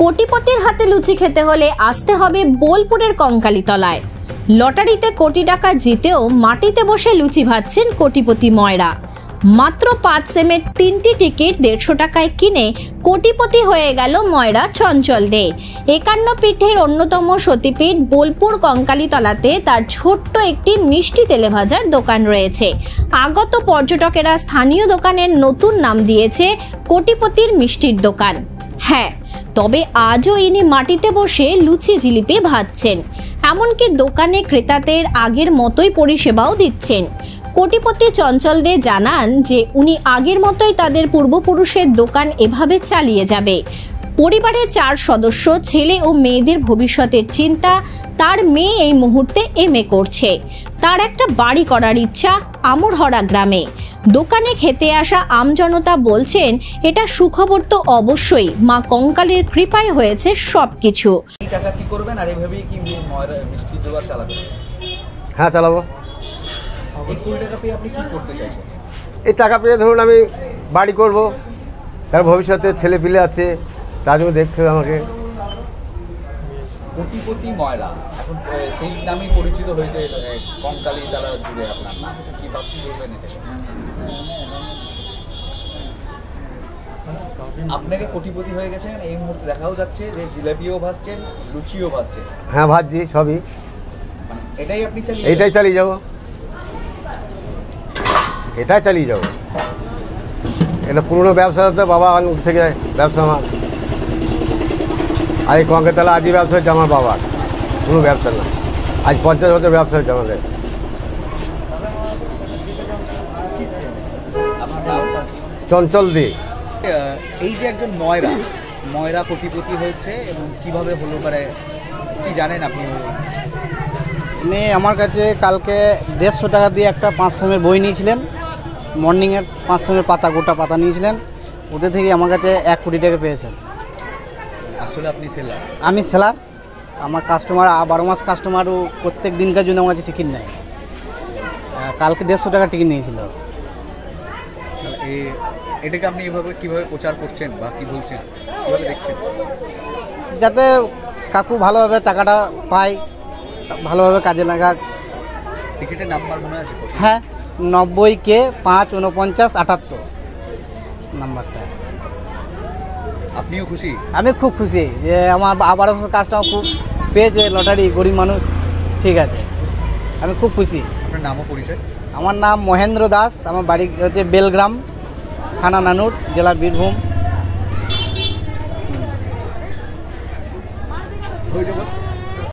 কোটিপতির হাতে লুচি খেতে হলে আসতে হবে বোলপুরের কঙ্কালীতলায়। লটারিতে কোটি টাকা জিতেও মাটিতে বসে লুচি ভাজছেন কোটিপতি ময়রা। মাত্র 5 সেমের 3টি টিকিট 150 টাকায় কিনে কোটিপতি হয়ে গেল ময়রা চঞ্চল দে। 51 পীঠের অন্যতম সতীপীঠ বোলপুর কঙ্কালীতলাতে তার ছোট্ট একটি মিষ্টি তেলে ভাজার দোকান রয়েছে। আগত পর্যটকেরা স্থানীয় দোকানের নতুন নাম দিয়েছে কোটিপতির মিষ্টির দোকান। হ্যাঁ, তবে আজও ইনি মাটিতে বসে লুচি জিলিপি ভাজছেন। এমনকি দোকানে ক্রেতাদের আগের মতোই পরিষেবাও দিচ্ছেন। কোটিপতি চঞ্চল দে জানান যে উনি আগের মতোই তাদের পূর্বপুরুষের দোকান এভাবে চালিয়ে যাবে। পরিবারের 4 সদস্য, ছেলে ও মেয়েদের ভবিষ্যতের চিন্তা। তার মেয়ে এই মুহূর্তে MA করছে। তার একটা বাড়ি করার ইচ্ছা আমরহরা গ্রামে। দোকানে খেতে আসা আমজনতা বলছেন এটা সুখবর তো অবশ্যই, মা কঙ্কালের কৃপায় হয়েছে সবকিছু। এই টাকা কি করবেন আর এভাবেই কি মিষ্টি দোকান চালাবেন? হ্যাঁ, চালাবো। এই কোটি টাকা পেয়ে আপনি কি করতে চাইছেন? এই টাকা পেয়ে ধরুন আমি বাড়ি করব, তার ভবিষ্যতে ছেলে পিলে আছে, তার জন্য দেখতে হবে আমাকে। কোটিপতি ময়রা এখন সেই নামেই পরিচিত হয়েছে কঙ্কালীতলা জুড়ে। আপনার নাম কি ভাবছি বলবেন? আপনাকে কোটিপতি হয়ে গেছেন, এই মুহূর্তে দেখাও যাচ্ছে যে জিলাপিও ভাজছেন, লুচিও ভাজছেন। হ্যাঁ, ভাজছি সবই। এটাই আপনি এইটাই চালিয়ে যাবো, এটাই চালিয়ে যাবো। এটা পুরনো ব্যবসা তো, বাবা থেকে ব্যবসা আমার। আর এই কঙ্কালীতলা আদি ব্যবসা হচ্ছে আমার বাবার, কোনো ব্যবসা না। আজ 50 বছর ব্যবসা হচ্ছে আমাদের। চঞ্চল দে। এই যে একজন ময়রা কোটিপতি হয়েছে এবং কিভাবে হলো পারে কি জানেন আপনি? উনি আমার কাছে কালকে 150 টাকা দিয়ে একটা 5 সেমের বই নিয়েছিলেন। মর্নিংয়ের 5 সেমের পাতা, গোটা পাতা নিয়েছিলেন। ওদের থেকে আমার কাছে 1 কোটি টাকা পেয়েছেন। আসলে আপনি সেলার? আমি সেলার। আমার কাস্টমার 12 মাস কাস্টমারও প্রত্যেক দিনকার জন্য আমার কাছে টিকিট নেয়। কালকে 150 টাকা টিকিট নিয়েছিল। এটাকে আপনি এভাবে কীভাবে প্রচার করছেন বা কী বলছেন, কীভাবে দেখছেন? যাতে কাকু ভালোভাবে টাকাটা পায়, ভালোভাবে কাজে লাগাক। টিকিটের নাম্বার মনে আছে? হ্যাঁ, 90K 54978 নাম্বারটা। আপনিও খুশি? আমি খুব খুশি যে আমার 12 বছর কাজটাও খুব পেয়েছে লটারি, গরিব মানুষ। ঠিক আছে, আমি খুব খুশি। আপনার নাম ও পরিচয়? আমার নাম মহেন্দ্র দাস, আমার বাড়ি হচ্ছে বেলগ্রাম, থানা নানুর, জেলা বীরভূম। হয়ে যাবো।